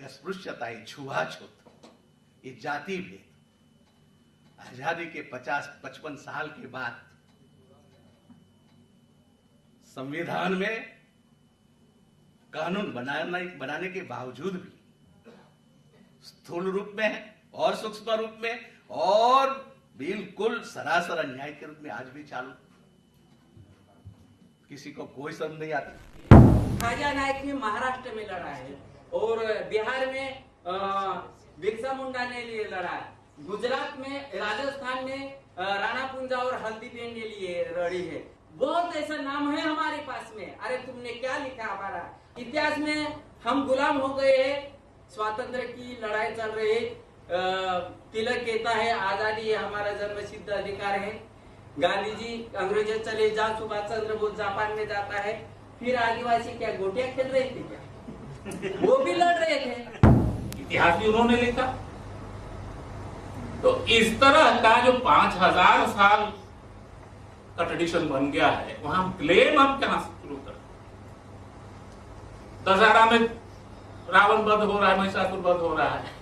अस्पृश्यता, ये छुआछूत, ये जाति भेद आजादी के 50-55 साल के बाद संविधान में कानून बनाने के बावजूद भी स्थूल रूप में है और सूक्ष्म रूप में और बिल्कुल सरासर अन्याय के रूप में आज भी चालू। किसी को कोई समझ नहीं आती। खाजा नायक ने महाराष्ट्र में लड़ा है और बिहार में बिरसा मुंडा ने लिए लड़ा है, गुजरात में, राजस्थान में राणा पुंजा और हल्दीबेन ने लिए लड़ी है। बहुत ऐसा नाम है हमारे पास में। अरे तुमने क्या लिखा, हमारा इतिहास में हम गुलाम हो गए हैं, स्वातंत्र की लड़ाई चल रही है। तिलक कहता है आजादी हमारा जन्मसिद्ध अधिकार है। गांधी जी अंग्रेजों चले जा, सुभाष चंद्र बोस जापान में जाता है, फिर आदिवासी क्या गोटियां खेल रहे थे क्या? वो भी लड़ रहे थे। इतिहास भी उन्होंने लिखा। तो इस तरह का जो 5000 साल का ट्रेडिशन बन गया है, वहां क्लेम हम कहां से शुरू करें? दशहरा में रावण वध हो रहा है, महिषासुर वध हो रहा है,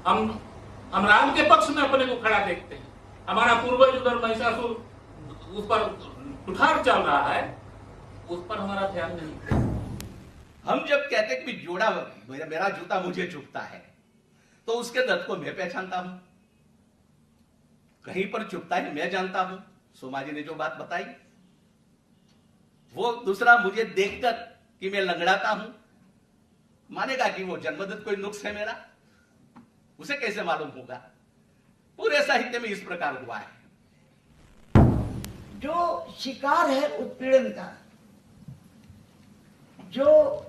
हम राम के पक्ष में अपने को खड़ा देखते हैं। हमारा पूर्वज उधर महिषासुर उस पर कुठार चल रहा है, उस पर हमारा ध्यान नहीं। हम जब कहते कि जोड़ा मेरा जूता मुझे चुभता है, तो उसके दर्द को मैं पहचानता हूं, कहीं पर चुभता है मैं जानता हूं। सोमा जी ने जो बात बताई, वो दूसरा मुझे देखकर कि मैं लंगड़ाता हूं मानेगा कि वो जन्मगत कोई नुक्स है मेरा? उसे कैसे मालूम होगा? पूरे साहित्य में इस प्रकार हुआ है। जो शिकार है उत्पीड़न का, जो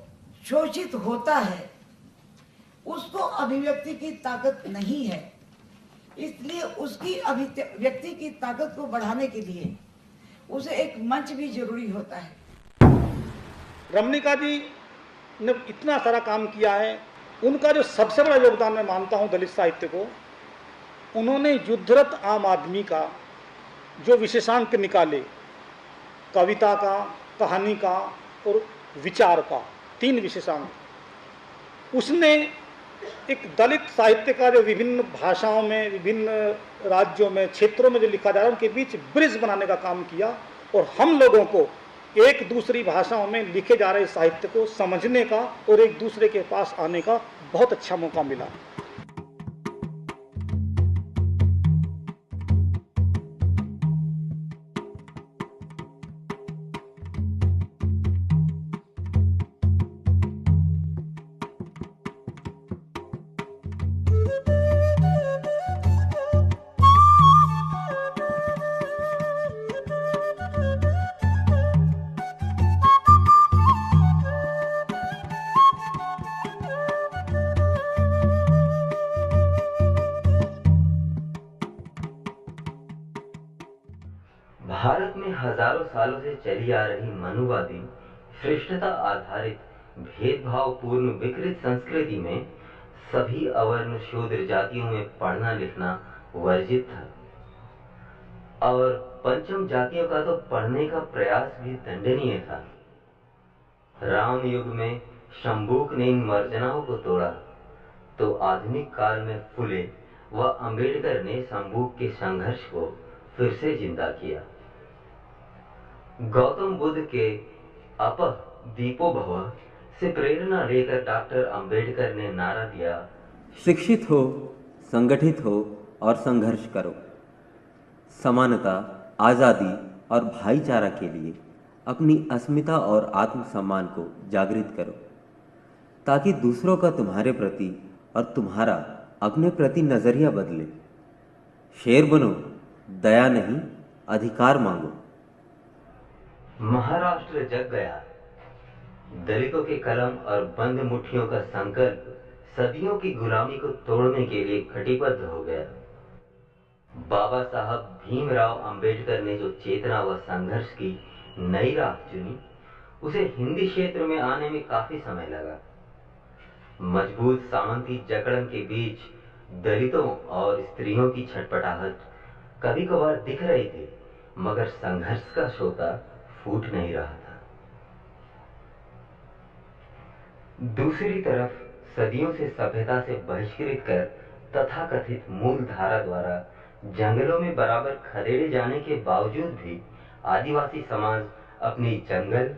शोषित होता है, उसको अभिव्यक्ति की ताकत नहीं है। इसलिए उसकी अभिव्यक्ति की ताकत को बढ़ाने के लिए उसे एक मंच भी जरूरी होता है। रमणिका जी ने इतना सारा काम किया है। उनका जो सबसे बड़ा योगदान मैं मानता हूं दलित साहित्य को, उन्होंने युद्धरत आम आदमी का जो विशेषांक निकाले, कविता का, कहानी का और विचार का, 3 विशेषांक, उसने एक दलित साहित्य का जो विभिन्न भाषाओं में, विभिन्न राज्यों में, क्षेत्रों में जो लिखा जा रहा है, उनके बीच ब्रिज बनाने का काम किया और हम लोगों को एक दूसरी भाषाओं में लिखे जा रहे साहित्य को समझने का और एक दूसरे के पास आने का बहुत अच्छा मौका मिला। भारत में हजारों सालों से चली आ रही मनुवादी श्रेष्ठता आधारित भेदभाव पूर्ण विकृत संस्कृति में सभी अवर्ण शूद्र जातियों में पढ़ना लिखना वर्जित था और पंचम जातियों का तो पढ़ने का प्रयास भी दंडनीय था। राम युग में शंभूक ने इन मर्जनाओं को तोड़ा तो आधुनिक काल में फुले व अंबेडकर ने शंभूक के संघर्ष को फिर से जिंदा किया। गौतम बुद्ध के अपह दीपो भव से प्रेरणा लेकर डॉक्टर अंबेडकर ने नारा दिया, शिक्षित हो, संगठित हो और संघर्ष करो। समानता, आज़ादी और भाईचारा के लिए अपनी अस्मिता और आत्मसम्मान को जागृत करो ताकि दूसरों का तुम्हारे प्रति और तुम्हारा अपने प्रति नजरिया बदले। शेर बनो, दया नहीं अधिकार मांगो। महाराष्ट्र जग गया। दलितों के कलम और बंद मुट्ठियों का संकल्प सदियों की गुलामी को तोड़ने के लिए कटिबद्ध हो गया। बाबा साहब भीमराव अंबेडकर ने जो चेतना व संघर्ष की नई राह चुनी, उसे हिंदी क्षेत्र में आने में काफी समय लगा। मजबूत सामंती जकड़न के बीच दलितों और स्त्रियों की छटपटाहट कभी कभार दिख रही थी, मगर संघर्ष का सोता फूट नहीं रहा था। दूसरी तरफ सदियों से सभ्यता से बहिष्कृत कर तथाकथित मूल धारा द्वारा जंगलों में बराबर खदेड़े जाने के बावजूद भी आदिवासी समाज अपनी जंगल,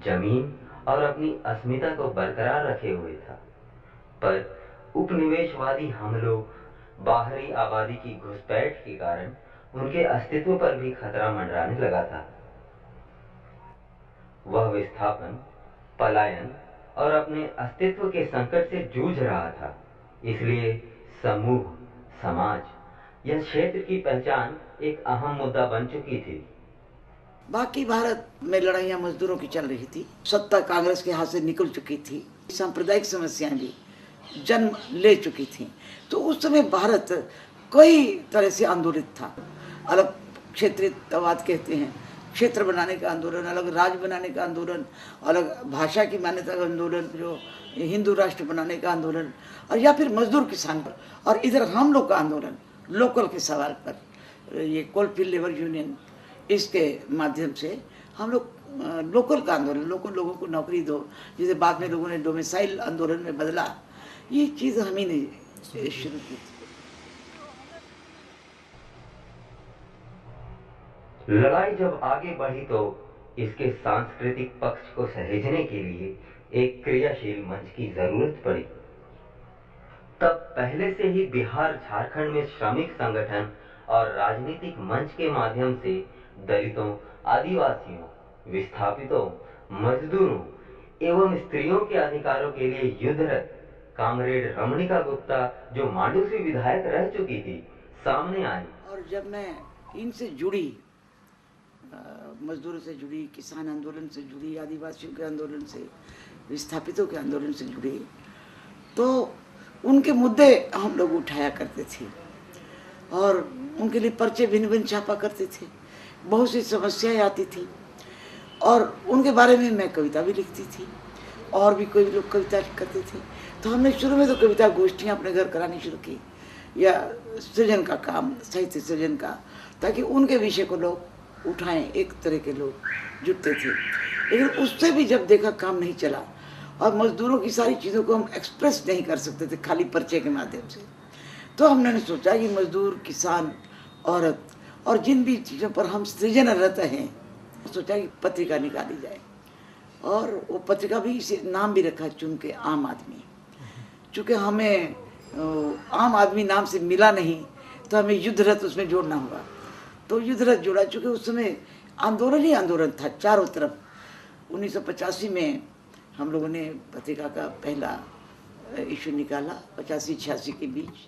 जमीन और अपनी अस्मिता को बरकरार रखे हुए था। पर उपनिवेशवादी हमलों, बाहरी आबादी की घुसपैठ के कारण उनके अस्तित्व पर भी खतरा मंडराने लगा था। वह विस्थापन, पलायन और अपने अस्तित्व के संकट से जूझ रहा था। इसलिए समूह, समाज या क्षेत्र की पहचान एक अहम मुद्दा बन चुकी थी। बाकी भारत में लड़ाइयाँ मजदूरों की चल रही थी, सत्ता कांग्रेस के हाथ से निकल चुकी थी, सांप्रदायिक समस्याएं भी जन्म ले चुकी थी। तो उस समय भारत कई तरह से आंदोलित था। अलग क्षेत्रीयतावाद कहते हैं, क्षेत्र बनाने का आंदोलन, अलग राज्य बनाने का आंदोलन, अलग भाषा की मान्यता का आंदोलन, जो हिंदू राष्ट्र बनाने का आंदोलन, और या फिर मजदूर किसान पर, और इधर हम लोग का आंदोलन लोकल के सवाल पर, ये कोलफील्ड लेबर यूनियन, इसके माध्यम से हम लोग लोकल का आंदोलन, लोगों को नौकरी दो, जिसे बाद में लोगों ने डोमिसाइल आंदोलन में बदला, ये चीज़ हम ही ने शुरू की थी। लड़ाई जब आगे बढ़ी तो इसके सांस्कृतिक पक्ष को सहेजने के लिए एक क्रियाशील मंच की जरूरत पड़ी। तब पहले से ही बिहार, झारखंड में श्रमिक संगठन और राजनीतिक मंच के माध्यम से दलितों, आदिवासियों, विस्थापितों, मजदूरों एवं स्त्रियों के अधिकारों के लिए युद्धरत कामरेड रमणिका गुप्ता, जो मांडू से विधायक रह चुकी थी, सामने आई। और जब मैं इनसे जुड़ी, मजदूरों से जुड़ी, किसान आंदोलन से जुड़ी, आदिवासियों के आंदोलन से, विस्थापितों के आंदोलन से जुड़ी, तो उनके मुद्दे हम लोग उठाया करते थे और उनके लिए पर्चे भिन्न भिन्न छापा करते थे। बहुत सी समस्याएं आती थी और उनके बारे में मैं कविता भी लिखती थी और भी कोई लोग कविता करते थे। तो हमने शुरू में तो कविता गोष्ठियाँ अपने घर करानी शुरू की, या सृजन का काम, साहित्य सृजन का, ताकि उनके विषय को लोग उठाएं, एक तरह के लोग जुटते थे। लेकिन उससे भी जब देखा काम नहीं चला और मजदूरों की सारी चीज़ों को हम एक्सप्रेस नहीं कर सकते थे खाली पर्चे के माध्यम से, तो हमने सोचा कि मजदूर, किसान, औरत और जिन भी चीज़ों पर हम सृजनरत हैं, सोचा कि पत्रिका निकाली जाए। और वो पत्रिका भी इसे नाम भी रखा चुन के, आम आदमी। चूँकि हमें आम आदमी नाम से मिला नहीं तो हमें युद्धरत उसमें जोड़ना होगा, तो युद्धरत जोड़ा। चूँकि उस समय आंदोलन ही आंदोलन था चारों तरफ। 1985 में हम लोगों ने पत्रिका का पहला इशू निकाला, 85-86 के बीच।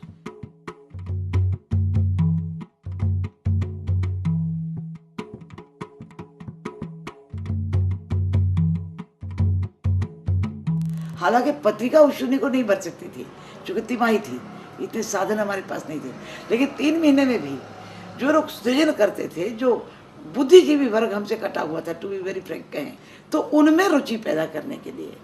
हालांकि पत्रिका उस शून्य को नहीं भर सकती थी, चूँकि तिमाही थी, इतने साधन हमारे पास नहीं थे। लेकिन 3 महीने में भी जो लोग सृजन करते थे, जो बुद्धिजीवी वर्ग हमसे कटा हुआ था, टू बी वेरी फ्रैंक कहें, तो उनमें रुचि पैदा करने के लिए,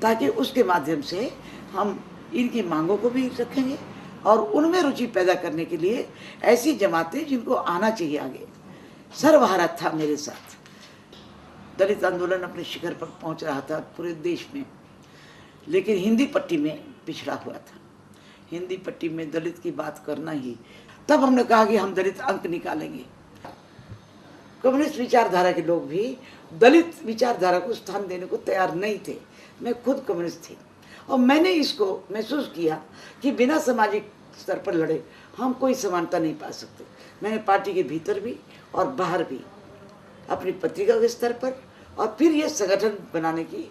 ताकि उसके माध्यम से हम इनकी मांगों को भी रखेंगे और उनमें रुचि पैदा करने के लिए ऐसी जमातें जिनको आना चाहिए आगे। सर्वहारा था मेरे साथ। दलित आंदोलन अपने शिखर पर पहुंच रहा था पूरे देश में, लेकिन हिंदी पट्टी में पिछड़ा हुआ था। हिंदी पट्टी में दलित की बात करना ही, तब हमने कहा कि हम दलित अंक निकालेंगे। कम्युनिस्ट विचारधारा के लोग भी दलित विचारधारा को स्थान देने को तैयार नहीं थे। मैं खुद कम्युनिस्ट थी और मैंने इसको महसूस किया कि बिना सामाजिक स्तर पर लड़े हम कोई समानता नहीं पा सकते। मैंने पार्टी के भीतर भी और बाहर भी, अपनी पत्रिका के स्तर पर और फिर ये संगठन बनाने की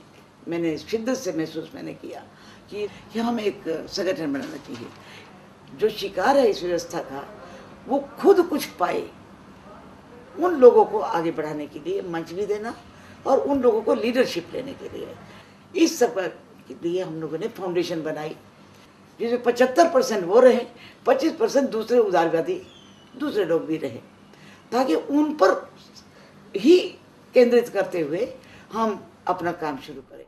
मैंने शिद्दत से महसूस किया कि हम एक संगठन बनाना चाहिए। जो शिकार है इस व्यवस्था का, वो खुद कुछ पाए, उन लोगों को आगे बढ़ाने के लिए मंच भी देना और उन लोगों को लीडरशिप लेने के लिए, इस सब के लिए हम लोगों ने फाउंडेशन बनाई, जिसमें 75% वो रहे, 25% दूसरे उदारवादी दूसरे लोग भी रहे, ताकि उन पर ही केंद्रित करते हुए हम अपना काम शुरू करें।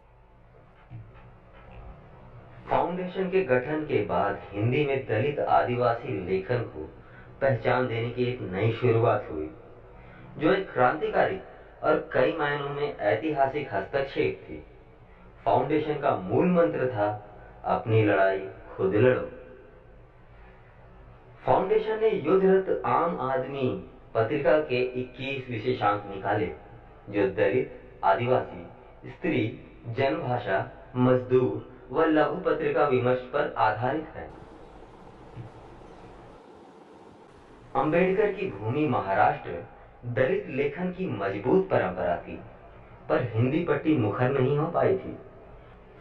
फाउंडेशन के गठन के बाद हिंदी में दलित आदिवासी लेखन को पहचान देने की एक नई शुरुआत हुई, जो एक क्रांतिकारी और कई मायनों में ऐतिहासिक हस्तक्षेप थी। फाउंडेशन का मूल मंत्र था अपनी लड़ाई खुद लड़ो। फाउंडेशन ने युद्धरत आम आदमी पत्रिका के 21 विशेषांक निकाले जो दलित, आदिवासी, स्त्री, जनभाषा, मजदूर व लघु पत्रिका विमर्श पर आधारित है। अंबेडकर की भूमि महाराष्ट्र दलित लेखन की मजबूत परंपरा थी, पर हिंदी पट्टी मुखर नहीं हो पाई थी।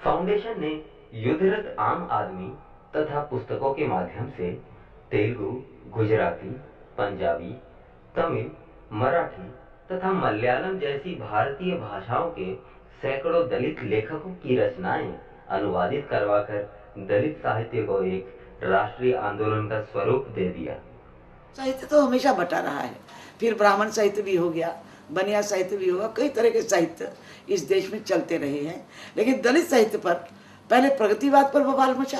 फाउंडेशन ने युद्धरत आम आदमी तथा पुस्तकों के माध्यम से तेलुगु, गुजराती, पंजाबी, तमिल, मराठी तथा मलयालम जैसी भारतीय भाषाओं के सैकड़ों दलित लेखकों की रचनाएं अनुवादित करवाकर दलित साहित्य को एक राष्ट्रीय आंदोलन का स्वरूप दे दिया। साहित्य तो हमेशा बटा रहा है, फिर ब्राह्मण साहित्य भी हो गया, बनिया साहित्य भी होगा, कई तरह के साहित्य इस देश में चलते रहे हैं। लेकिन दलित साहित्य पर पहले प्रगतिवाद पर बवाल मचा,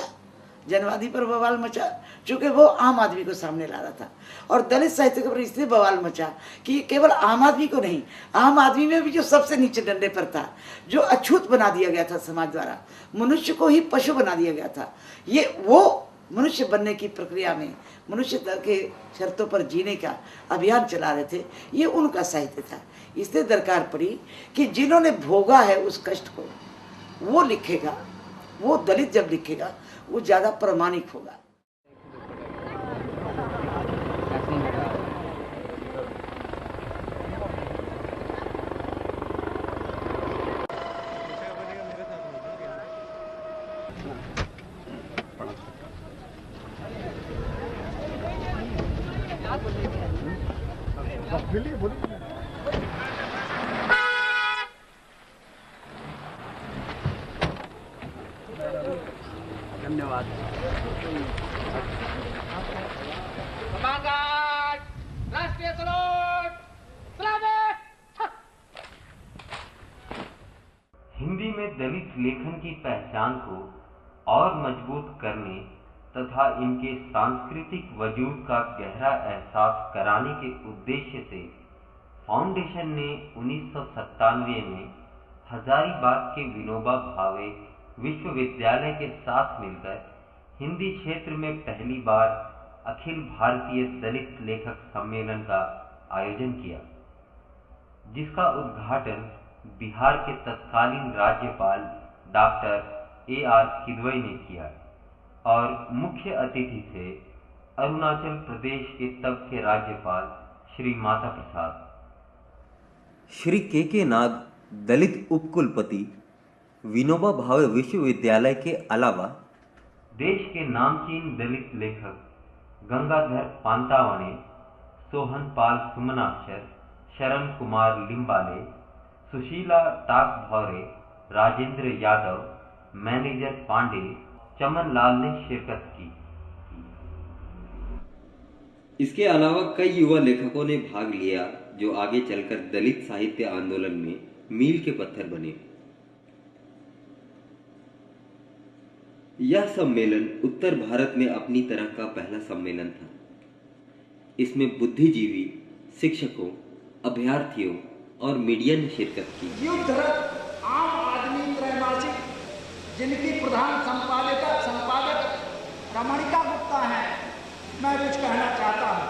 जनवादी पर बवाल मचा, चूंकि वो आम आदमी को सामने ला रहा था। और दलित साहित्य के ऊपर इसलिए बवाल मचा कि केवल आम आदमी को नहीं, आम आदमी में भी जो सबसे नीचे डंडे पर था, जो अछूत बना दिया गया था समाज द्वारा, मनुष्य को ही पशु बना दिया गया था, ये वो मनुष्य बनने की प्रक्रिया में मनुष्यता के शर्तों पर जीने का अभियान चला रहे थे, ये उनका साहित्य था। इसलिए दरकार पड़ी कि जिन्होंने भोगा है उस कष्ट को वो लिखेगा, वो दलित जब लिखेगा वो ज़्यादा प्रामाणिक होगा। धन्यवाद। राष्ट्रीय सलोट, हिंदी में दलित लेखन की पहचान को और मजबूत करने तथा इनके सांस्कृतिक वजूद का गहरा एहसास कराने के उद्देश्य से फाउंडेशन ने 1997 में हजारीबाग के विनोबा भावे विश्वविद्यालय के साथ मिलकर हिंदी क्षेत्र में पहली बार अखिल भारतीय दलित लेखक सम्मेलन का आयोजन किया, जिसका उद्घाटन बिहार के तत्कालीन राज्यपाल डॉक्टर A.R. किदवई ने किया और मुख्य अतिथि थे अरुणाचल प्रदेश के तब के राज्यपाल श्री माता प्रसाद। श्री के नाग दलित उपकुलपति विनोबा भावे विश्वविद्यालय के अलावा देश के नामचीन दलित लेखक गंगाधर पांतावणे, सोहन पाल सुमनाक्षर, शरण कुमार लिम्बाले, सुशीला टाकभौरे, राजेंद्र यादव, मैनेजर पांडे, चमन लाल ने शिरकत की। इसके अलावा कई युवा लेखकों ने भाग लिया जो आगे चलकर दलित साहित्य आंदोलन में मील के पत्थर बने। यह सम्मेलन उत्तर भारत में अपनी तरह का पहला सम्मेलन था। इसमें बुद्धिजीवी, शिक्षकों, अभ्यर्थियों और मीडिया ने शिरकत की। युद्धरत आम आदमी त्रैमासिक, जिनकी प्रधान संपादक रमणिका गुप्ता है, मैं कुछ कहना चाहता हूँ।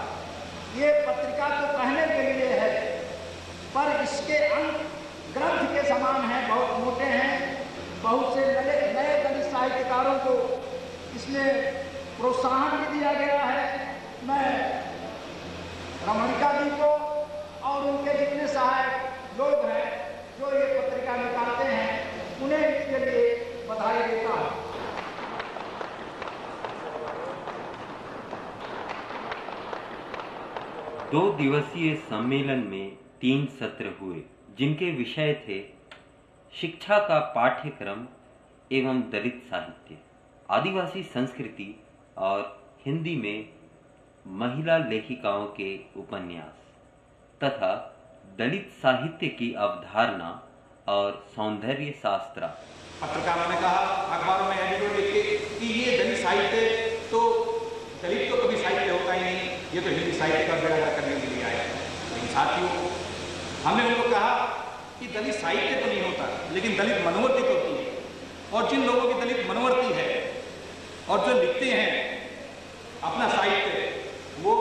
ये पत्रिका तो कहने के लिए है, पर इसके अंक ग्रंथ के समान हैं, बहुत मोटे हैं। बहुत से नए दलित साहित्यकारों को इसमें प्रोत्साहन भी दिया गया है। मैं रमणिका जी को और उनके जितने सहायक लोग हैं जो ये पत्रिका निकालते हैं, उन्हें इसके लिए बधाई देता हूँ। 2 दिवसीय सम्मेलन में 3 सत्र हुए, जिनके विषय थे शिक्षा का पाठ्यक्रम एवं दलित साहित्य, आदिवासी संस्कृति और हिंदी में महिला लेखिकाओं के उपन्यास तथा दलित साहित्य की अवधारणा और सौंदर्य शास्त्र। पत्रकारों ने कहा, अखबारों में एडिटोरियल लिख के कि ये दलित साहित्य तो दलित तो कभी साहित्य होता ही नहीं, ये तो हिंदी साहित्य का बेड़ा करने के लिए आया है। लेकिन साथियों, हमने उनको कहा कि दलित साहित्य तो नहीं होता, लेकिन दलित मनोवृत्ति तो होती है, और जिन लोगों की दलित मनोवृत्ति है और जो लिखते हैं अपना साहित्य, वो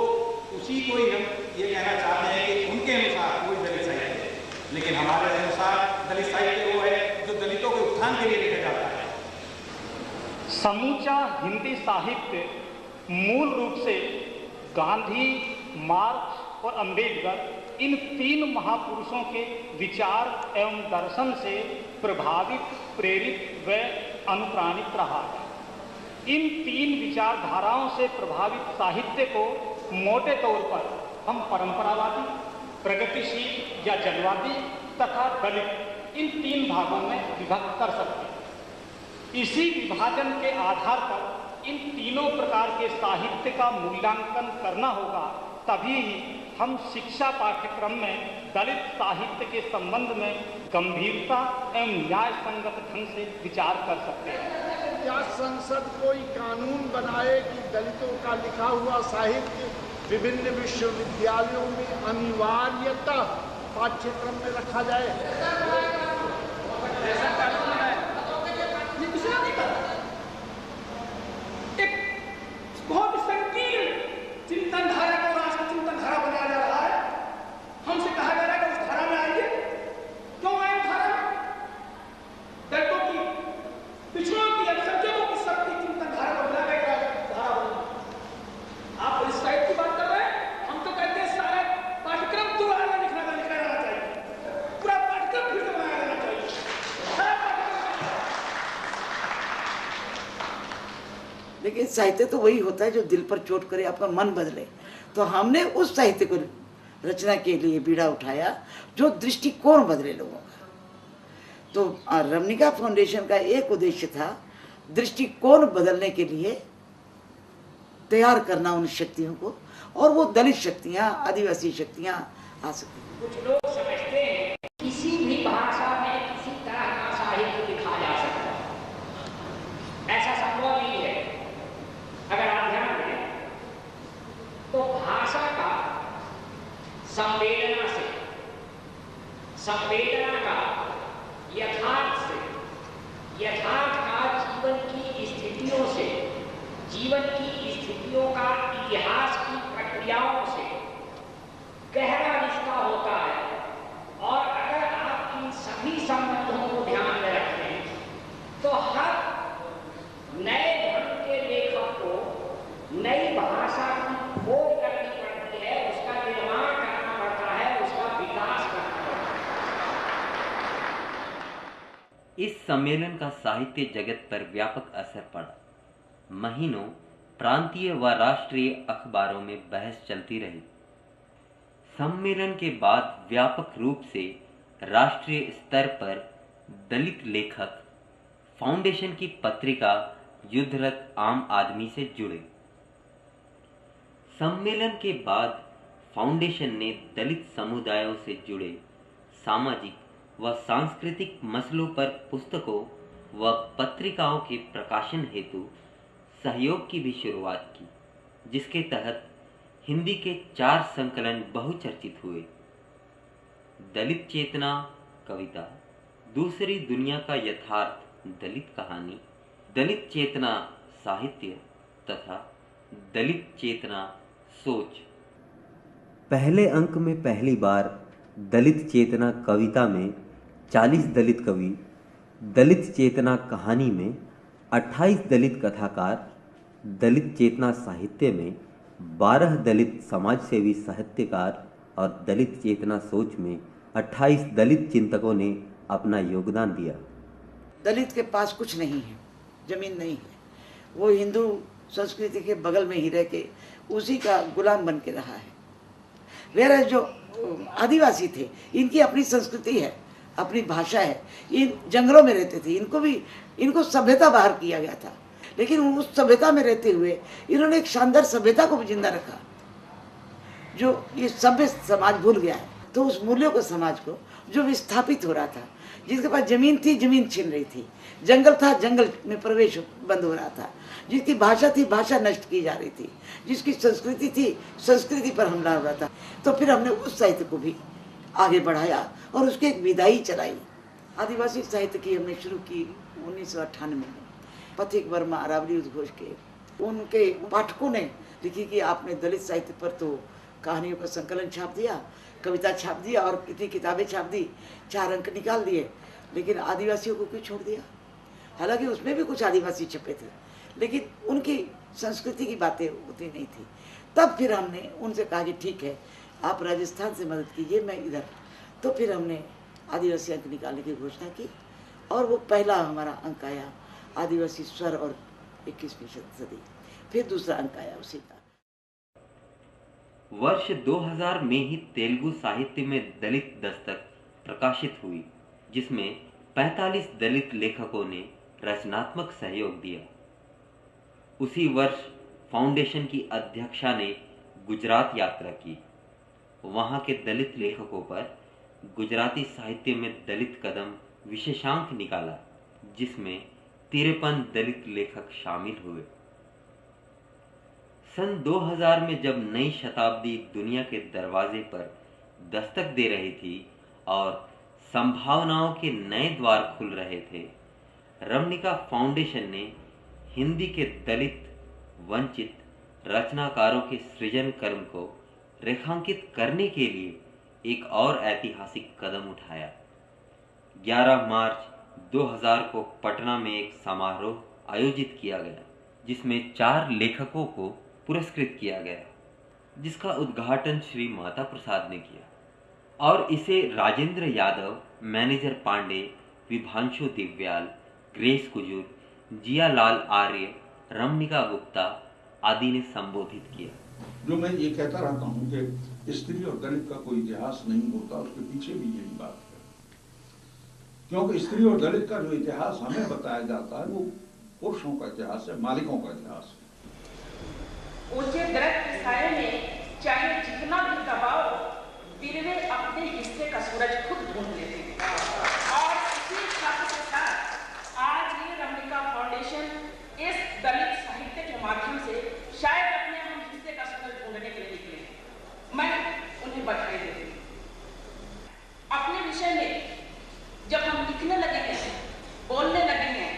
उसी को ही हम ये कहना चाहते हैं कि उनके अनुसार वही दलित साहित्य है। लेकिन हमारे अनुसार दलित साहित्य वो है जो दलितों के उत्थान के लिए लिखा जाता है। समूचा हिंदी साहित्य मूल रूप से गांधी, मार्क्स और अंबेडकर इन तीन महापुरुषों के विचार एवं दर्शन से प्रभावित, प्रेरित व अनुप्राणित रहा है। इन तीन विचारधाराओं से प्रभावित साहित्य को मोटे तौर पर हम परंपरावादी, प्रगतिशील या जनवादी तथा दलित इन तीन भागों में विभक्त कर सकते हैं। इसी विभाजन के आधार पर इन तीनों प्रकार के साहित्य का मूल्यांकन करना होगा, तभी ही हम शिक्षा पाठ्यक्रम में दलित साहित्य के संबंध में गंभीरता एवं न्याय संगत ढंग से विचार कर सकते हैं। क्या संसद कोई कानून बनाए कि दलितों का लिखा हुआ साहित्य विभिन्न विश्वविद्यालयों में अनिवार्यतः पाठ्यक्रम में रखा जाए? ऐसा कानून है, ये किसी ने नहीं कहा। एक बहुत संकीर्ण चिंतन धारा को राष्ट्र चिंतन धारा बनाया जा रहा है। हमसे कहा जा रहा है कि उस धारा में आइए। क्यों आए धारा में? दलितों की, पिछड़ों की, अल्पसंख्यकों की शक्ति चिंतन धारा को बना के धारा बना। आप इस साहित्य की बात कर रहे हैं, हम तो कहते हैं सारा पाठ्यक्रम दोबारा लिखना जाना चाहिए, पूरा पाठ्यक्रम फिर से बनाया जाना चाहिए। लेकिन साहित्य तो वही होता है जो दिल पर चोट करे, आपका मन बदले। तो हमने उस साहित्य को रचना के लिए बीड़ा उठाया जो दृष्टिकोण बदले लोगों का। तो रमणिका फाउंडेशन का एक उद्देश्य था दृष्टिकोण बदलने के लिए तैयार करना उन शक्तियों को, और वो दलित शक्तियाँ, आदिवासी शक्तियाँ आ सकें। कुछ लोग समझते हैं किसी भी भाषा में किसी तरह का साहित्य लिखा जा सकता है, ऐसा संभव नहीं है। अगर आप ध्यान दें तो भाषा का संवेदना से, संवेदना का यथार्थ से, यथार्थ का जीवन की स्थितियों से, जीवन की स्थितियों का इतिहास की प्रक्रियाओं से गहरा रिश्ता होता है। और अगर आप इन सभी संबंधों को ध्यान में रखें तो हर नए ढंग के लेखक को नई भाषा की खोज करनी पड़ती है, उसका निर्माण करना पड़ता है, उसका विकास करना पड़ता है। इस सम्मेलन का साहित्य जगत पर व्यापक असर पड़ा। महीनों प्रांतीय व राष्ट्रीय अखबारों में बहस चलती रही। सम्मेलन के बाद व्यापक रूप से राष्ट्रीय स्तर पर दलित लेखक फाउंडेशन की पत्रिका युद्धरत आम आदमी से जुड़े। सम्मेलन के बाद फाउंडेशन ने दलित समुदायों से जुड़े सामाजिक व सांस्कृतिक मसलों पर पुस्तकों व पत्रिकाओं के प्रकाशन हेतु सहयोग की भी शुरुआत की, जिसके तहत हिंदी के 4 संकलन बहुचर्चित हुए। दलित चेतना कविता, दूसरी दुनिया का यथार्थ दलित कहानी, दलित चेतना साहित्य तथा दलित चेतना सोच। पहले अंक में पहली बार दलित चेतना कविता में 40 दलित कवि, दलित चेतना कहानी में 28 दलित कथाकार, दलित चेतना साहित्य में 12 दलित समाजसेवी साहित्यकार और दलित चेतना सोच में 28 दलित चिंतकों ने अपना योगदान दिया। दलित के पास कुछ नहीं है, जमीन नहीं है, वो हिंदू संस्कृति के बगल में ही रह के उसी का गुलाम बन के रहा है। वेरा जो आदिवासी थे, इनकी अपनी संस्कृति है, अपनी भाषा है, इन जंगलों में रहते थे, इनको सभ्यता बाहर किया गया था, लेकिन उस सभ्यता में रहते हुए इन्होंने एक शानदार सभ्यता को भी जिंदा रखा जो ये सभ्य समाज भूल गया है। तो उस मूल्यों को, समाज को जो विस्थापित हो रहा था, जिसके पास जमीन थी जमीन छीन रही थी, जंगल था जंगल में प्रवेश बंद हो रहा था, जिसकी भाषा थी भाषा नष्ट की जा रही थी, जिसकी संस्कृति थी संस्कृति पर हमला हो रहा था, तो फिर हमने उस साहित्य को भी आगे बढ़ाया और उसकी एक विदाई चलाई। आदिवासी साहित्य की हमने शुरू की 1998 में, पथिक वर्मा, अरावली उद्घोष के, उनके पाठकों ने लिखी कि आपने दलित साहित्य पर तो कहानियों का संकलन छाप दिया, कविता छाप दिया और कितनी किताबें छाप दी, 4 अंक निकाल दिए, लेकिन आदिवासियों को क्यों छोड़ दिया? हालांकि उसमें भी कुछ आदिवासी छपे थे, लेकिन उनकी संस्कृति की बातें उतनी नहीं थी। तब फिर हमने उनसे कहा कि ठीक है, आप राजस्थान से मदद कीजिए, मैं इधर। तो फिर हमने आदिवासी अंक निकालने की घोषणा की और वो पहला हमारा अंक आया आदिवासी स्वर और 21वीं सदी। फिर दूसरा अंक आया उसी का। वर्ष 2000 में ही तेलुगु साहित्य में दलित दस्तक प्रकाशित हुई, जिसमें 45 दलित लेखकों ने रचनात्मक सहयोग दिया। उसी वर्ष फाउंडेशन की अध्यक्षा ने गुजरात यात्रा की। वहां के दलित लेखकों पर गुजराती साहित्य में दलित कदम विशेषांक निकाला, जिसमें 53 दलित लेखक शामिल हुए। सन 2000 में जब नई शताब्दी दुनिया के दरवाजे पर दस्तक दे रही थी और संभावनाओं के नए द्वार खुल रहे थे, रमणिका फाउंडेशन ने हिंदी के दलित वंचित रचनाकारों के सृजन कर्म को रेखांकित करने के लिए एक और ऐतिहासिक कदम उठाया। 11 मार्च 2000 को पटना में एक समारोह आयोजित किया गया, जिसमें 4 लेखकों को पुरस्कृत किया गया, जिसका उद्घाटन श्री माता प्रसाद ने किया और इसे राजेंद्र यादव, मैनेजर पांडे, विभांशु दिव्याल, ग्रेस कुजूर, जियालाल आर्य, रमणिका गुप्ता आदि ने संबोधित किया। जो मैं ये कहता रहता हूँ कि स्त्री और दलित का कोई इतिहास नहीं होता, उसके पीछे भी यही बात है, क्योंकि स्त्री और दलित का जो इतिहास हमें बताया जाता है वो पुरुषों का इतिहास है, मालिकों का इतिहास है। ऊंचे दरख्त के साये में चाहे जितना भी दबाव, बिरवे अपने हिस्से का सूरज खुद ढूंढ लेते हैं। और इसी शब्द के साथ आज ये रमणिका फाउंडेशन इस दलित साहित्य के माध्यम से शायद अपने हम हिस्से का सूरज ढूंढने के लिए निकले। मैं उन्हें बधाई देती हूँ। अपने विषय में जब हम लिखने लगे हैं, बोलने लगे हैं,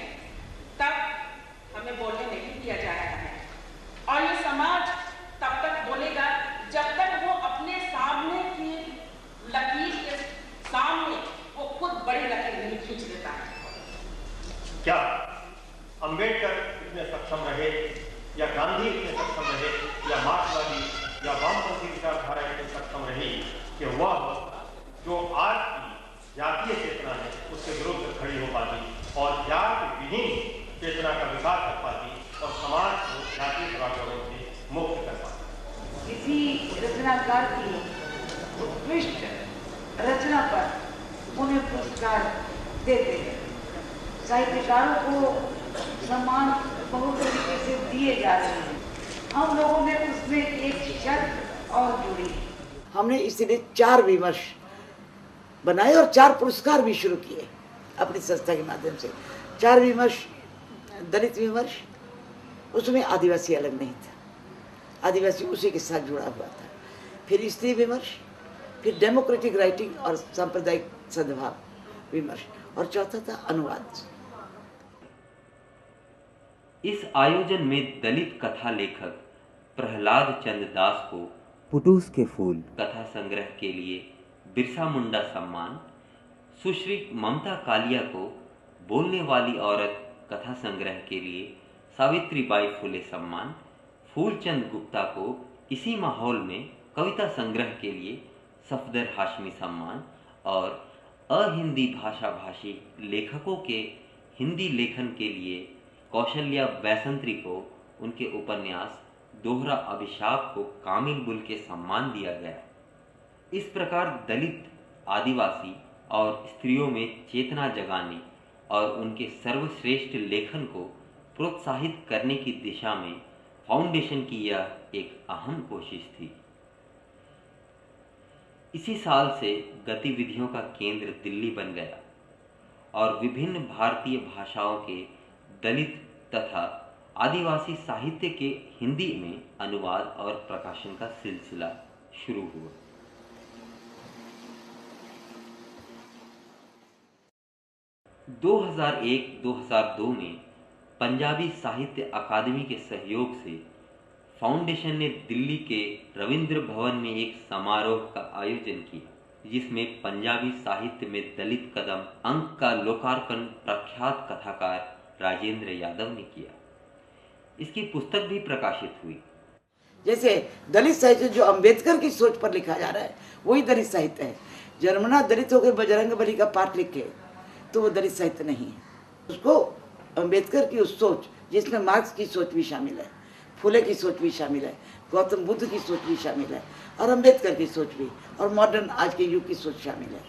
तब हमें बोलने नहीं दिया जा रहा है और ये समाज तब तक बोलेगा जब तक वो अपने सामने की लकीर के सामने वो खुद बड़ी लकीर नहीं खींच लेता है। क्या अंबेडकर इतने सक्षम रहे या गांधी इतने सक्षम रहे या मार्क्सवादी या वामपंथी विचारधारा इतने सक्षम रही कि वह जो आज की जातीय चेतना है उसके विरुद्ध खड़ी हो पाती और जाति विहीन चेतना का विकास कर पाती और समाज को जातीय दुराचारों से मुक्त कर पाती। किसी रचनाकार की उत्कृष्ट रचना पर उन्हें पुरस्कार देते हैं। साहित्यकारों को सम्मान बहुत तरीके से दिए जा रहे हैं। हम लोगों ने उसमें एक शर्त और जोड़ी। हमने इसलिए 4 विमर्श बनाए और 4 पुरस्कार भी शुरू किए अपनी संस्था के माध्यम से। 4 विमर्श, दलित विमर्श, उसमें आदिवासी अलग नहीं था, आदिवासी उसी के साथ जुड़ा हुआ था। फिर स्त्री विमर्श, फिर डेमोक्रेटिक राइटिंग और सांप्रदायिक सद्भाव विमर्श, और चौथा था अनुवाद। इस आयोजन में दलित कथा लेखक प्रहलाद चंद्र दास को पुटूस के फूल कथा संग्रह के लिए बिरसा मुंडा सम्मान, सुश्री ममता कालिया को बोलने वाली औरत कथा संग्रह के लिए सावित्रीबाई फुले सम्मान, फूलचंद गुप्ता को इसी माहौल में कविता संग्रह के लिए सफदर हाशमी सम्मान और अहिंदी भाषा भाषी लेखकों के हिंदी लेखन के लिए कौशल्या बैसंत्री को उनके उपन्यास दोहरा अभिशाप को कामिल बुल के सम्मान दिया गया। इस प्रकार दलित, आदिवासी और स्त्रियों में चेतना जगाने और उनके सर्वश्रेष्ठ लेखन को प्रोत्साहित करने की दिशा में फाउंडेशन की यह एक अहम कोशिश थी। इसी साल से गतिविधियों का केंद्र दिल्ली बन गया और विभिन्न भारतीय भाषाओं के दलित तथा आदिवासी साहित्य के हिंदी में अनुवाद और प्रकाशन का सिलसिला शुरू हुआ। (2001-2002) में पंजाबी साहित्य अकादमी के सहयोग से फाउंडेशन ने दिल्ली के रविंद्र भवन में एक समारोह का आयोजन किया, जिसमें पंजाबी साहित्य में दलित कदम अंक का लोकार्पण प्रख्यात कथाकार राजेंद्र यादव ने किया। इसकी पुस्तक भी प्रकाशित हुई। जैसे दलित साहित्य जो अंबेडकर की सोच पर लिखा जा रहा है वही दलित साहित्य है। जर्मना दलित होकर बजरंग बली का पाठ लिखे तो वो दलित साहित्य नहीं है। उसको अंबेडकर की उस सोच, जिसमें मार्क्स की सोच भी शामिल है, फुले की सोच भी शामिल है, गौतम बुद्ध की सोच भी शामिल है और अंबेडकर की सोच भी, और मॉडर्न आज के युग की सोच शामिल है।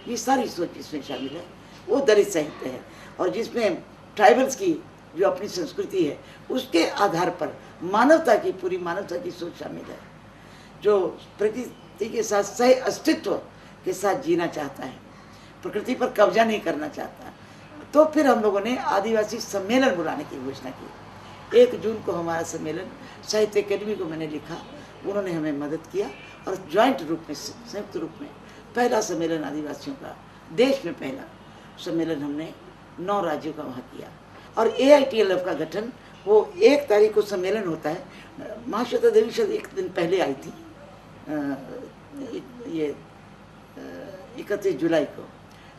ये सारी सोच इसमें शामिल है, वो दलित साहित्य है। और जिसमें ट्राइबल्स की जो अपनी संस्कृति है उसके आधार पर मानवता की, पूरी मानवता की सोच शामिल है, जो प्रकृति के साथ सह अस्तित्व के साथ जीना चाहता है, प्रकृति पर कब्जा नहीं करना चाहता। तो फिर हम लोगों ने आदिवासी सम्मेलन बुलाने की घोषणा की। 1 जून को हमारा सम्मेलन साहित्य अकेडमी को मैंने लिखा, उन्होंने हमें मदद किया और ज्वाइंट रूप में, संयुक्त रूप में पहला सम्मेलन आदिवासियों का, देश में पहला सम्मेलन हमने 9 राज्यों का वहाँ किया। और AITLF का गठन, वो 1 तारीख को सम्मेलन होता है। महाश्वेता देवी शायद 1 दिन पहले आई थी, ये 31 जुलाई को,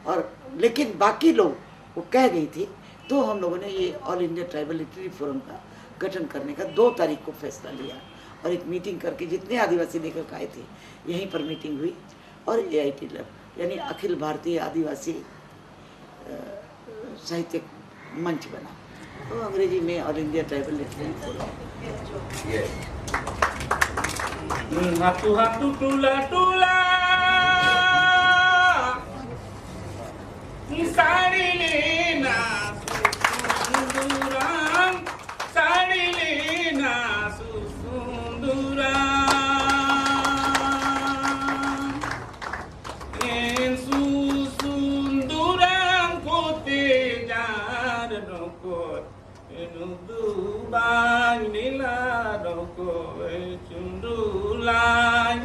और लेकिन बाकी लोग वो कह गई थी, तो हम लोगों ने ये all India Tribal Literary forum का गठन करने का 2 तारीख को फैसला लिया और एक मीटिंग करके जितने आदिवासी लेखक आए थे यहीं पर मीटिंग हुई और AITLF यानी अखिल भारतीय आदिवासी साहित्यिक मंच बना, तो अंग्रेजी में All India Tribal Literary Forum. हाथू हाथू टूला टूला साड़ी लेना सुंदूराम, साड़ी लेना सुंदूराम, सुंदूराम को तेजार नको दुबान नीला नको चुंडुलान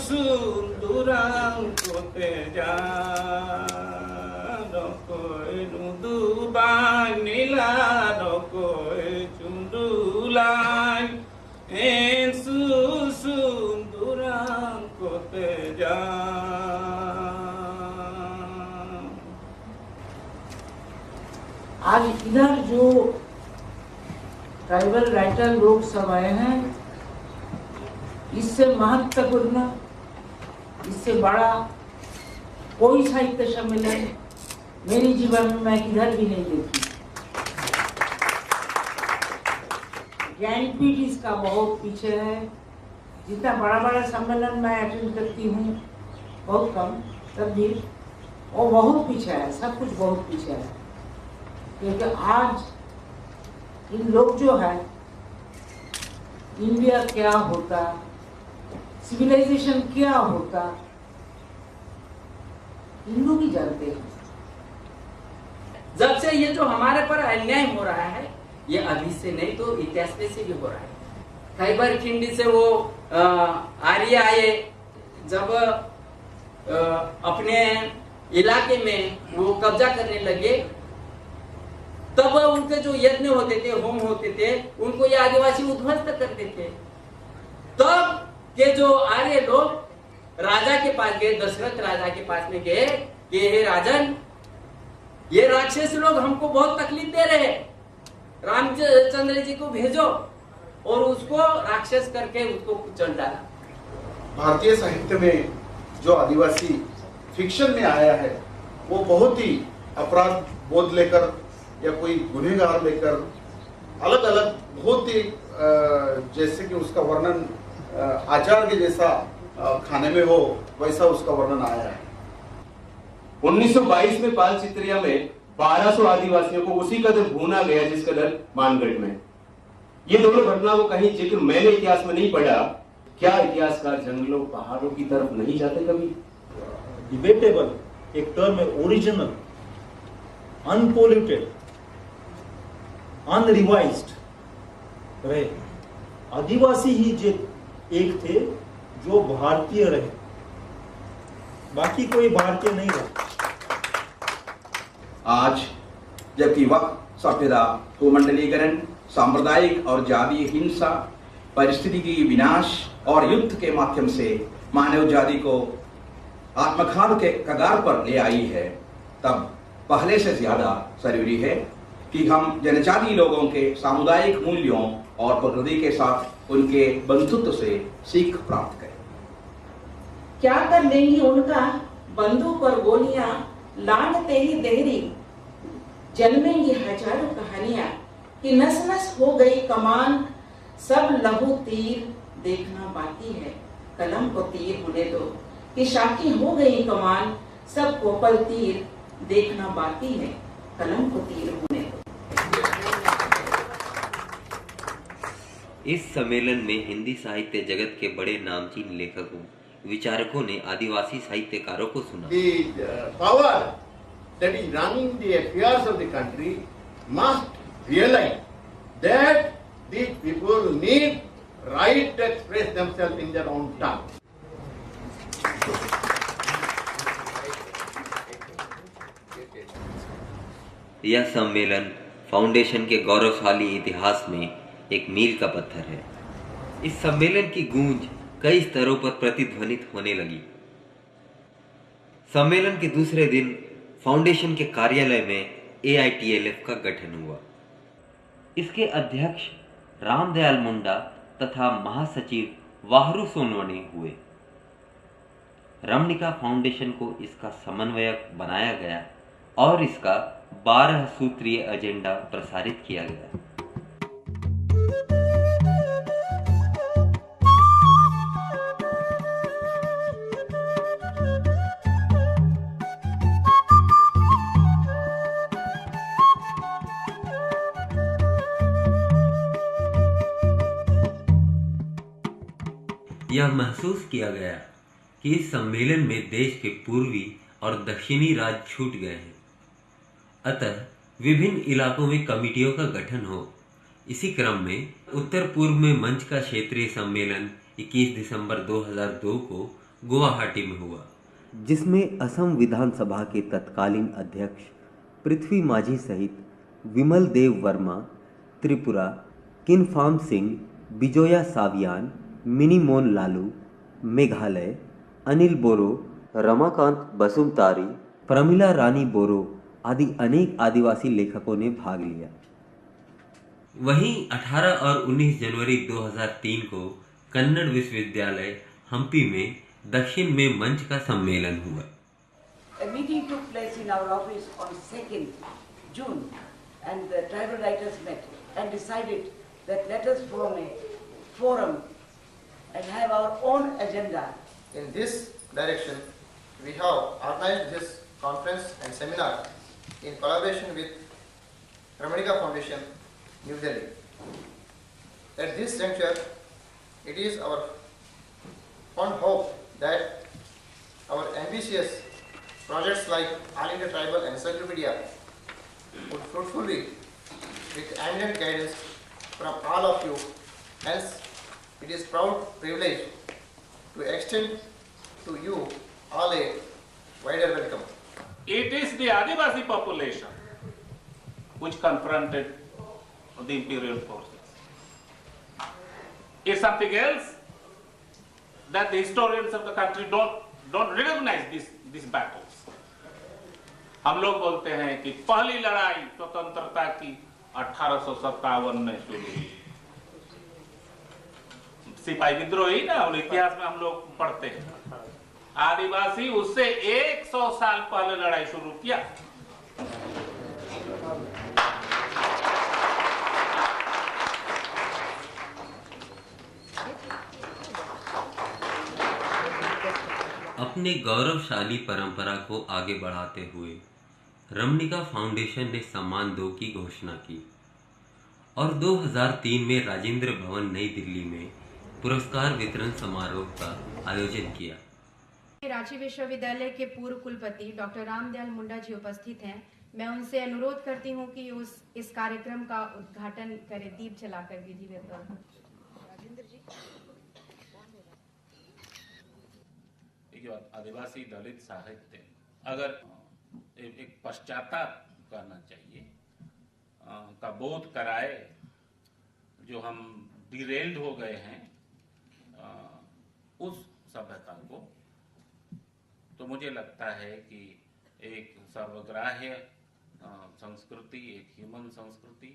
सुंदूराम को तेजार नको दुबान नीला नको चुंडुलान सुंदूराम को तेजार। आज इधर जो ट्राइबल राइटर लोग सब आए हैं, इससे महत्वपूर्ण, इससे बड़ा कोई साहित्य सम्मेलन मेरे जीवन में मैं किधर भी नहीं देखी। ज्ञानपीठ इसका बहुत पीछे है। जितना बड़ा बड़ा सम्मेलन मैं अटेंड करती हूँ, बहुत कम, तब भी वो बहुत पीछे है, सब कुछ बहुत पीछे है। क्योंकि आज इन लोग जो है, इंडिया क्या होता, सिविलाइजेशन क्या होता, इन लोग ही जानते हैं। जब से ये जो हमारे पर अन्याय हो रहा है, ये अभी से नहीं तो इतिहास में से भी हो रहा है। खैबर खिंडी से वो आर्य आए, जब अपने इलाके में वो कब्जा करने लगे, तब उनके जो यज्ञ होते थे, होम होते थे, उनको ये आदिवासी उध्वस्त करते थे। तब के जो आर्य लोग राजा के पास गए, दशरथ राजा के पास में गए कि हे राजन, ये राक्षस लोग हमको बहुत तकलीफ दे रहे हैं, रामचंद्र जी को भेजो, और उसको राक्षस करके उसको कुचल डाला। भारतीय साहित्य में जो आदिवासी फिक्शन में आया है वो बहुत ही अपराध बोध लेकर या कोई गुनहगार लेकर अलग अलग बहुत ही जैसे कि उसका वर्णन आचार के जैसा खाने में हो वैसा उसका वर्णन आया है। 1922 में बाल चित्रिया में 1200 आदिवासियों को उसी कदर भूना गया जिस कदर मानगढ़ में। ये दोनों घटनाओं का कहीं जिक्र मैंने इतिहास में नहीं पढ़ा। क्या इतिहासकार जंगलों पहाड़ों की तरफ नहीं जाते कभी? डिबेटेबल एक टर्म है, ओरिजिनल, अनपोल्यूटेड, अनरिवाइज्ड रहे। आदिवासी ही जो एक थे जो भारतीय रहे, बाकी कोई भारतीय नहीं रहा। आज जबकि वक्त सभ्यता, भूमंडलीकरण, सांप्रदायिक और जातीय हिंसा, परिस्थितिकी विनाश और युद्ध के माध्यम से मानव जाति को आत्मघात के कगार पर ले आई है, तब पहले से ज्यादा जरूरी है कि हम जनजातीय लोगों के सामुदायिक मूल्यों और प्रकृति के साथ उनके बंधुत्व से सीख प्राप्त करें। क्या कर लेंगी उनका बंदूक और गोलियां, लांग तेरी देहरी, जन्मेंगी हजारों कहानियां कि नस नस हो गई कमान, सब लहू तीर देखना बाकी है, कलम को तीर होने दो कि शाकी हो गई कमान, सब कोपल तीर देखना बाकी है, कलम को तीर होने दो। इस सम्मेलन में हिंदी साहित्य जगत के बड़े नामचीन लेखकों, विचारकों ने आदिवासी साहित्यकारों को सुना। The power that is running the affairs of the country must realize that these people need right to express themselves in their own tongue. यह सम्मेलन फाउंडेशन के गौरवशाली इतिहास में एक मील का पत्थर है। इस सम्मेलन की गूंज कई स्तरों पर प्रतिध्वनित होने लगी। सम्मेलन के दूसरे दिन फाउंडेशन के कार्यालय में AITLF का गठन हुआ। इसके अध्यक्ष रामदयाल मुंडा तथा महासचिव वाहरू सोनवणे हुए। रमणिका फाउंडेशन को इसका समन्वयक बनाया गया और इसका 12 सूत्रीय एजेंडा प्रसारित किया गया। यह महसूस किया गया कि इस सम्मेलन में देश के पूर्वी और दक्षिणी राज्य छूट गए हैं, अतः विभिन्न इलाकों में कमिटियों का गठन हो। इसी क्रम में उत्तर पूर्व में मंच का क्षेत्रीय सम्मेलन 21 दिसंबर 2002 को गुवाहाटी में हुआ, जिसमें असम विधानसभा के तत्कालीन अध्यक्ष पृथ्वी माझी सहित विमल देव वर्मा, त्रिपुरा, किन्फार्म सिंह, बिजोया सावियान, मिनी मोन लालू, मेघालय, अनिल बोरो, रमाकांत बसुमतारी, प्रमिला रानी बोरो आदि अनेक आदिवासी लेखकों ने भाग लिया। वहीं 18 और 19 जनवरी 2003 को कन्नड़ विश्वविद्यालय हम्पी में दक्षिण में मंच का सम्मेलन हुआ। A meeting took place in our office on 2nd June and the tribal writers met and decided that let us form a forum and have our own agenda. In this direction, we have organized this conference and seminar in collaboration with Ramanika Foundation, New Delhi. At this juncture, it is our fond hope that our ambitious projects like All India Tribal Encyclopedia would fruitfully with eminent guidance from all of you. Hence, it is proud privilege to extend to you all a wider welcome. It is the Adivasi population which confronted the imperial forces. It's something else that the historians of the country don't recognize these battles. हम लोग बोलते हैं कि पहली लड़ाई स्वतंत्रता की 1857 में शुरू हुई। सिपाही विद्रोही ना, और इतिहास में हम लोग पढ़ते हैं। आदिवासी उससे 100 साल पहले लड़ाई शुरू किया। अपने गौरवशाली परंपरा को आगे बढ़ाते हुए रमणिका फाउंडेशन ने सम्मान 2 की घोषणा की और 2003 में राजेंद्र भवन नई दिल्ली में पुरस्कार वितरण समारोह का आयोजन किया। रांची विश्वविद्यालय के पूर्व कुलपति डॉक्टर रामदयाल मुंडा जी उपस्थित हैं। मैं उनसे अनुरोध करती हूं कि इस कार्यक्रम का उद्घाटन करें दीप जलाकर विधिवत तौर पर। राजेंद्र जी। आदिवासी दलित साहित्य अगर एक पश्चाताप करना चाहिए, का बोध कराए, जो हम डिरेल्ड हो गए हैं उस सभ्यता को, तो मुझे लगता है कि एक सर्वग्राह्य संस्कृति, एक ह्यूमन संस्कृति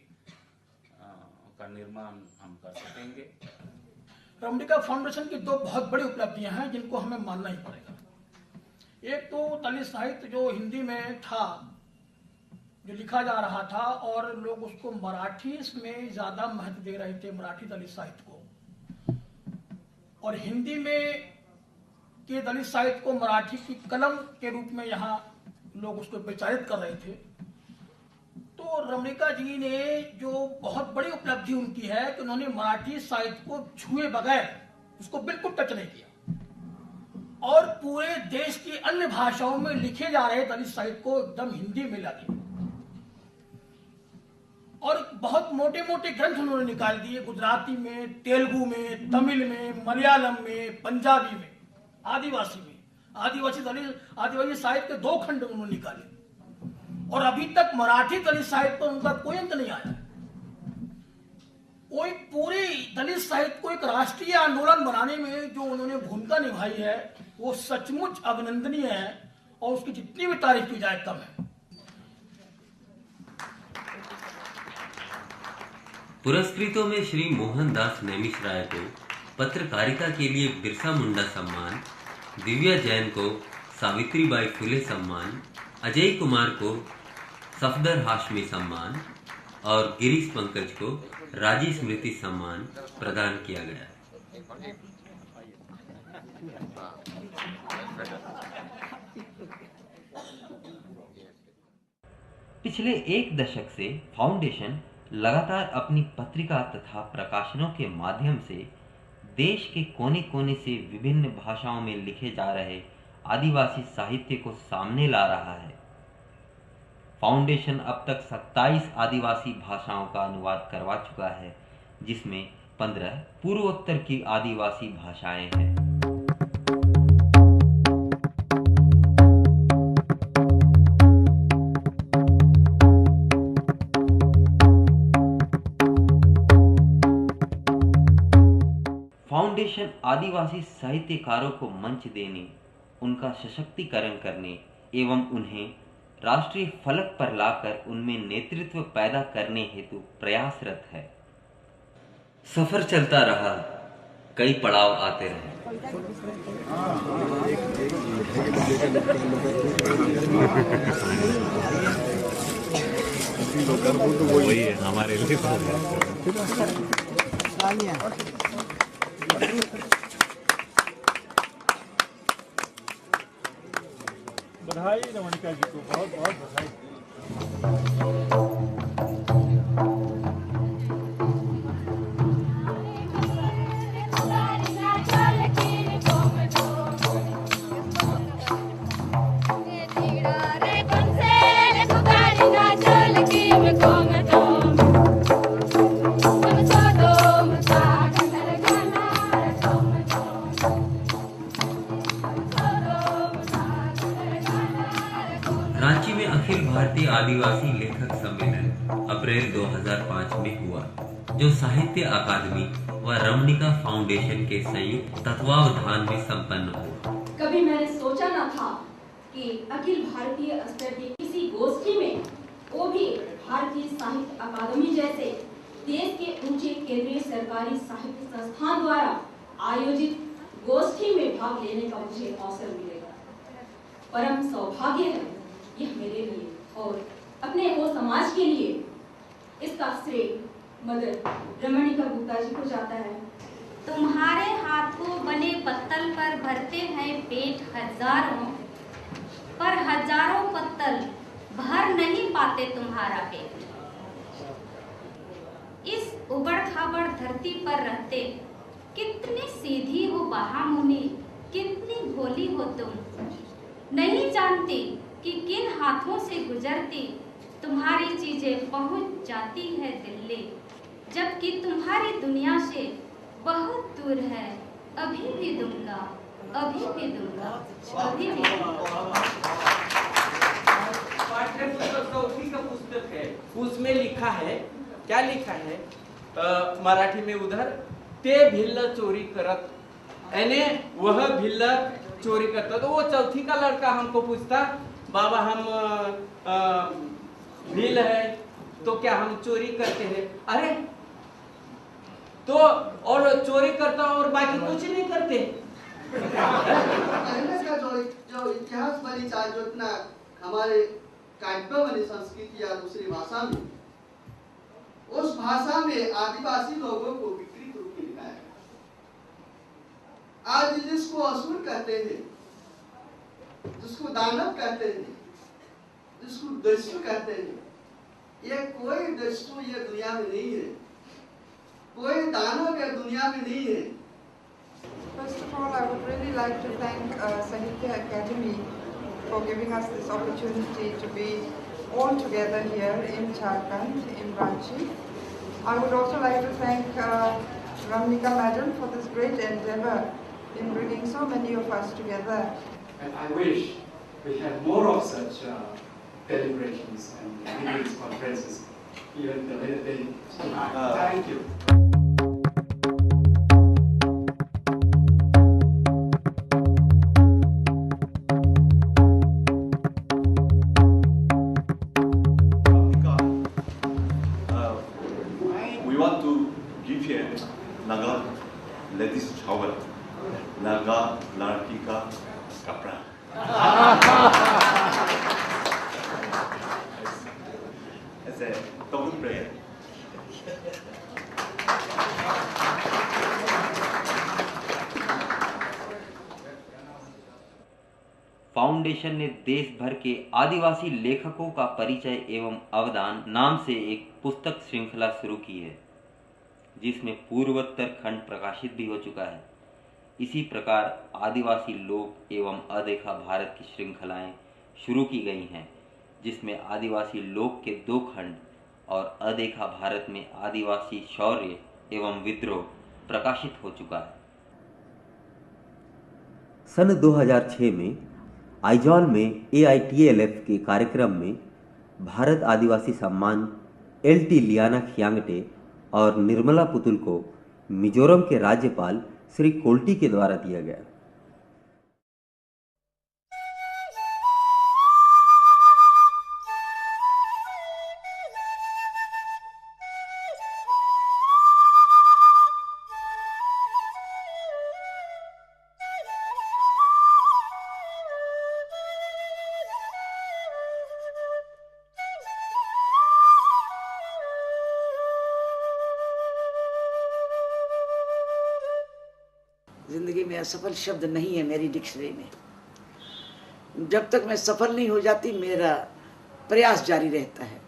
का निर्माण हम कर सकेंगे। रमणिका फाउंडेशन की दो बहुत बड़ी उपलब्धियां हैं जिनको हमें मानना ही पड़ेगा। एक तो दलित साहित्य जो हिंदी में था, जो लिखा जा रहा था, और लोग उसको मराठी में ज्यादा महत्व दे रहे थे, मराठी दलित साहित्य को, और हिंदी में के दलित साहित्य को मराठी की कलम के रूप में यहाँ लोग उसको प्रचारित कर रहे थे। तो रमणिका जी ने जो बहुत बड़ी उपलब्धि उनकी है कि उन्होंने मराठी साहित्य को छुए बगैर, उसको बिल्कुल टच नहीं किया, और पूरे देश की अन्य भाषाओं में लिखे जा रहे दलित साहित्य को एकदम हिंदी में लगे, और बहुत मोटे मोटे ग्रंथ उन्होंने निकाल दिए, गुजराती में, तेलुगु में, तमिल में, मलयालम में, पंजाबी में, आदिवासी में। आदिवासी साहित्य के 2 खंड उन्होंने निकाले, और अभी तक मराठी दलित साहित्य पर उनका कोई अंत नहीं आया। कोई पूरे दलित साहित्य को एक राष्ट्रीय आंदोलन बनाने में जो उन्होंने भूमिका निभाई है, वो सचमुच अभिनंदनीय है, और उसकी जितनी भी तारीफ की जाए कम है। पुरस्कृतों में श्री मोहनदास नैमिषराय को पत्रकारिता के लिए बिरसा मुंडा सम्मान, दिव्या जैन को सावित्रीबाई फुले सम्मान, अजय कुमार को सफदर हाशमी सम्मान और गिरीश पंकज को राजी स्मृति सम्मान प्रदान किया गया। पिछले 1 दशक से फाउंडेशन लगातार अपनी पत्रिका तथा प्रकाशनों के माध्यम से देश के कोने कोने से विभिन्न भाषाओं में लिखे जा रहे आदिवासी साहित्य को सामने ला रहा है। फाउंडेशन अब तक 27 आदिवासी भाषाओं का अनुवाद करवा चुका है, जिसमें 15 पूर्वोत्तर की आदिवासी भाषाएं हैं। फाउंडेशन आदिवासी साहित्यकारों को मंच देने, उनका सशक्तिकरण करने एवं उन्हें राष्ट्रीय फलक पर लाकर उनमें नेतृत्व पैदा करने हेतु प्रयासरत है। सफर चलता रहा, कई पड़ाव आते रहे। वही है हमारे लिए। बधाई रमणिका जी को, बहुत बहुत बधाई। रांची में अखिल भारतीय आदिवासी लेखक सम्मेलन अप्रैल 2005 में हुआ, जो साहित्य अकादमी व रमणिका फाउंडेशन के संयुक्त तत्वावधान में संपन्न हुआ। कभी मैंने सोचा न था कि अखिल भारतीय स्तर की किसी गोष्ठी में, वो भी भारतीय साहित्य अकादमी जैसे देश के ऊंचे केंद्रीय सरकारी साहित्य संस्थान द्वारा आयोजित गोष्ठी में भाग लेने का मुझे अवसर मिलेगा। परम सौभाग्य है यह मेरे लिए और अपने वो समाज के लिए। इसका श्रेय मदर रमणिका गुप्ता जी को जाता है। तुम्हारे हाथों बने पत्तल पर भरते हैं पेट हजारों, पर हजारों पत्तल भर नहीं पाते तुम्हारा पेट। इस उबड़ खाबड़ धरती पर रहते कितनी सीधी हो बहामुनी, कितनी भोली हो तुम। नहीं जानती कि किन हाथों से गुजरती तुम्हारी चीजें पहुंच जाती है दिल्ली, जबकि तुम्हारी दुनिया से बहुत दूर है। अभी भी दूंगा, अभी भी दूंगा, अभी भी दूंगा। पाठ्य पुस्तक का उसी का पुस्तक है। उसमें लिखा है, क्या लिखा है मराठी में उधर, ते भिल्ल चोरी करत, यानी वह भिल्ल चोरी करता। तो वो चौथी का लड़का हमको पूछता, बाबा हम भिल है तो क्या हम चोरी करते हैं? अरे तो और चोरी करता और बाकी कुछ नहीं करते। पहले का जो इतिहास बनी चाहे जो इतना हमारे काव्य बनी संस्कृति या दूसरी भाषा में, उस भाषा में आदिवासी लोगों को विकृत रूप में दिखाया गया। आज जिसको असुर कहते हैं, जिसको दानव कहते हैं, जिसको दैत्य कहते हैं, ये कोई दैत्य ये दुनिया में नहीं है, कोई दानव ये दुनिया में नहीं है। First of all, I would really like to thank Sahitya Academy for giving us this opportunity to be all together here in Jharkhand, in Ranchi. I would also like to thank Ramnika Madam for this great endeavor in bringing so many of us together. And I wish we had more of such deliberations and meetings, conferences, even the later day. Thank you. We want to give here Naga ladies chawal, Naga ladki ka kapra. As a common prayer. Foundation ने देश भर के आदिवासी लेखकों का परिचय एवं अवदान नाम से एक पुस्तक श्रृंखला शुरू की है, जिसमें पूर्वोत्तर खंड प्रकाशित भी हो चुका है। इसी प्रकार आदिवासी लोक एवं अदेखा भारत की श्रृंखलाएं शुरू की गई हैं, जिसमें आदिवासी लोक के 2 खंड और अदेखा भारत में आदिवासी शौर्य एवं विद्रोह प्रकाशित हो चुका है। सन 2006 में आइजॉल में AITLF के कार्यक्रम में भारत आदिवासी सम्मान LT लियाना खियांगटे और निर्मला पुतुल को मिजोरम के राज्यपाल श्री कोल्टी के द्वारा दिया गया। जिंदगी में असफल शब्द नहीं है मेरी डिक्शनरी में। जब तक मैं सफल नहीं हो जाती मेरा प्रयास जारी रहता है।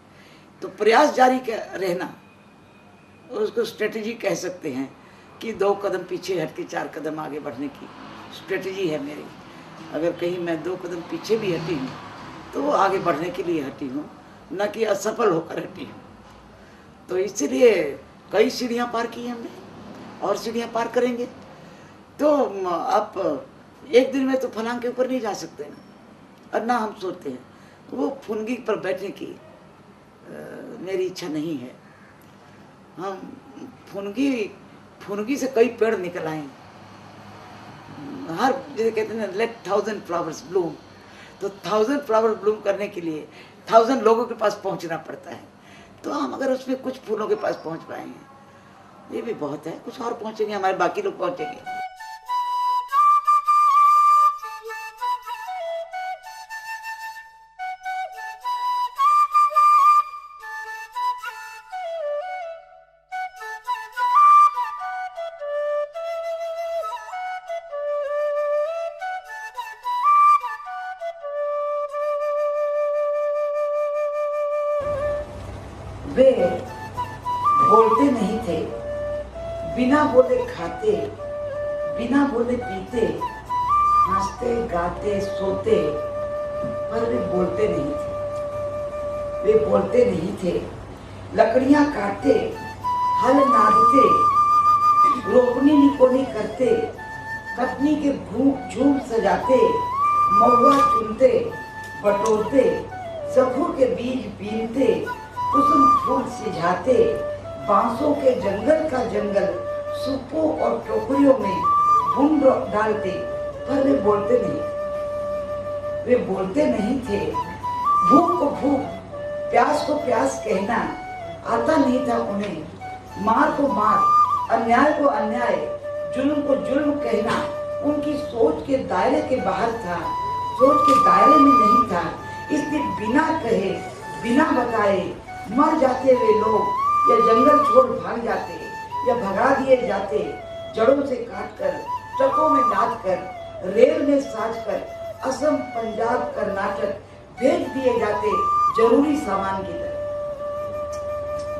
तो प्रयास जारी रहना उसको स्ट्रेटजी कह सकते हैं कि 2 कदम पीछे हट के 4 कदम आगे बढ़ने की स्ट्रेटजी है मेरी। अगर कहीं मैं 2 कदम पीछे भी हटी हूँ तो वो आगे बढ़ने के लिए हटी हूँ, न कि असफल होकर हटी हूँ। तो इसीलिए कई सीढ़ियाँ पार की हमने और सीढ़ियाँ पार करेंगे। तो आप एक दिन में तो फलांग के ऊपर नहीं जा सकते ना, और ना हम सोचते हैं। वो फुनगी पर बैठने की मेरी इच्छा नहीं है। हम फुनगी से कई पेड़ निकल आए। हर जैसे कहते हैं लेट 1000 फ्लावर्स ब्लूम, तो 1000 फ्लावर ब्लूम करने के लिए 1000 लोगों के पास पहुंचना पड़ता है। तो हम अगर उसमें कुछ फूलों के पास पहुंच पाए हैं ये भी बहुत है। कुछ और पहुंचेंगे, हमारे बाकी लोग पहुंचेंगे। वे बोलते नहीं थे, बिना बोले खाते, बिना बोले पीते, हंसते गाते सोते, पर वे बोलते नहीं थे। वे बोलते नहीं थे। लकड़ियां काटते, हल नादते, रोपनी निकोनी करते, कटनी के झूम सजाते, महुआ चुनते, बटोरते, सखों के बीज बीनते, कुसुम फूल सिझाते, बांसों के जंगल का जंगल सूपों और टोकरियों में ढूंढ डालते, पर वे बोलते नहीं। वे बोलते नहीं थे। भूख को भूख, प्यास को प्यास कहना आता नहीं था उन्हें। मार को मार, अन्याय को अन्याय, जुल्म को जुल्म कहना उनकी सोच के दायरे के बाहर था, सोच के दायरे में नहीं था। इसलिए बिना कहे, बिना बताए मर जाते वे लोग, या जंगल छोड़ भाग जाते, या भगा दिए जाते, जड़ों से काटकर, ट्रकों में लाद कर, रेल में साज कर असम, पंजाब, कर्नाटक भेज दिए जाते जरूरी सामान की तरह,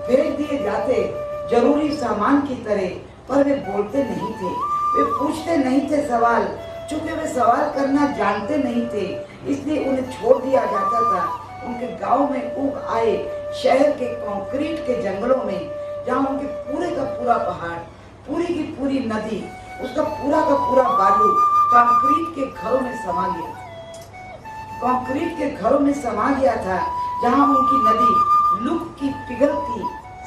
भेज दिए जाते जरूरी सामान की तरह। पर वे बोलते नहीं थे, वे पूछते नहीं थे सवाल, चूंकि वे सवाल करना जानते नहीं थे, इसलिए उन्हें छोड़ दिया जाता था। उनके गांव में उग आए शहर के कंक्रीट के जंगलों में, जहाँ उनके पूरे का पूरा पहाड़, पूरी की पूरी नदी, उसका पूरा का पूरा बालू कंक्रीट के घरों में समा गया, कंक्रीट के घरों में समा गया था, जहाँ उनकी नदी लुक की पिघलती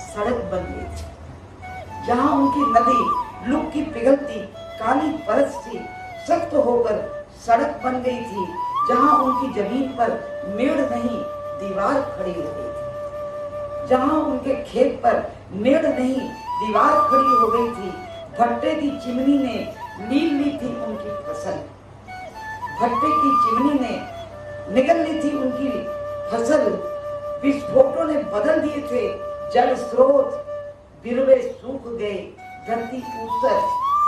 सड़क बन गई थी, जहाँ उनकी नदी लुक की पिघलती काली परत से सख्त होकर सड़क बन गई थी, जहाँ उनकी जमीन पर मेड़ नहीं दीवार खड़ी हो गई थी, जहाँ उनके खेत पर मेड़ नहीं दीवार खड़ी हो गई थी। भट्टे की चिमनी ने नील ली थी उनकी फसल, भट्टे की चिमनी ने निगल ली थी उनकी फसल। विस्फोटों ने बदल दिए थे जल स्रोत, बिरवे सूख गए, धरती ऊसर,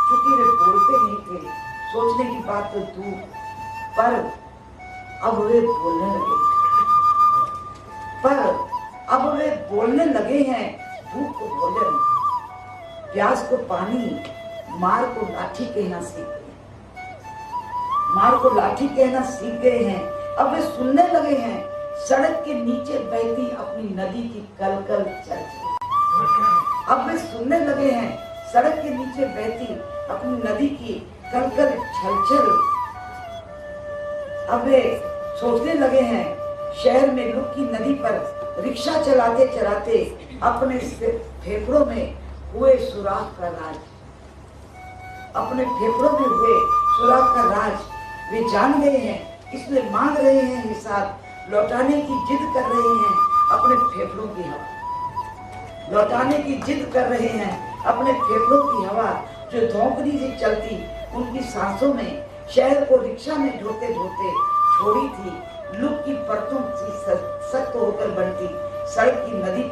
चूंकि वे बोलते नहीं थे, सोचने की बात तो दूर, पर अब वे बोलने लगे, पर अब वे बोलने लगे हैं। भूख को भोजन, प्यास को पानी, मार को लाठी कहना सीख गए, मार को लाठी कहना सीख गए हैं। अब वे सुनने लगे हैं सड़क के नीचे बहती अपनी नदी की कलकल चर्चा। अब वे सुनने लगे हैं सड़क के नीचे बहती अपनी नदी की कलकल छलछल। अब वे सोचने लगे हैं शहर में लुक की नदी पर रिक्शा चलाते चलाते अपने फेफड़ों में हुए सुराख का राज, अपने फेफड़ों में हुए सुराख का राज वे जान गए हैं, इसलिए मांग रहे हैं हिसाब, लौटाने की जिद कर रहे हैं अपने फेफड़ों की हवा, लौटाने की जिद कर रहे हैं अपने फेफड़ों की हवा, जो धोंकनी से चलती उनकी सांसों में, शहर को रिक्शा में ढोते ढोते छोड़ी थी लुक की परतों से सख्त होकर बनती सड़क की नदी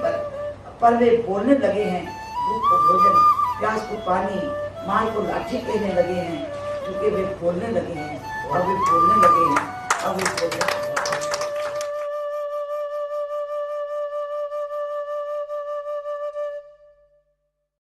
पर वे बोलने लगे हैं। भूख को भोजन, प्यास को पानी, मार को लाठी कहने लगे हैं, क्योंकि वे बोलने लगे हैं, अब वे बोलने लगे हैं, अब वे बोलने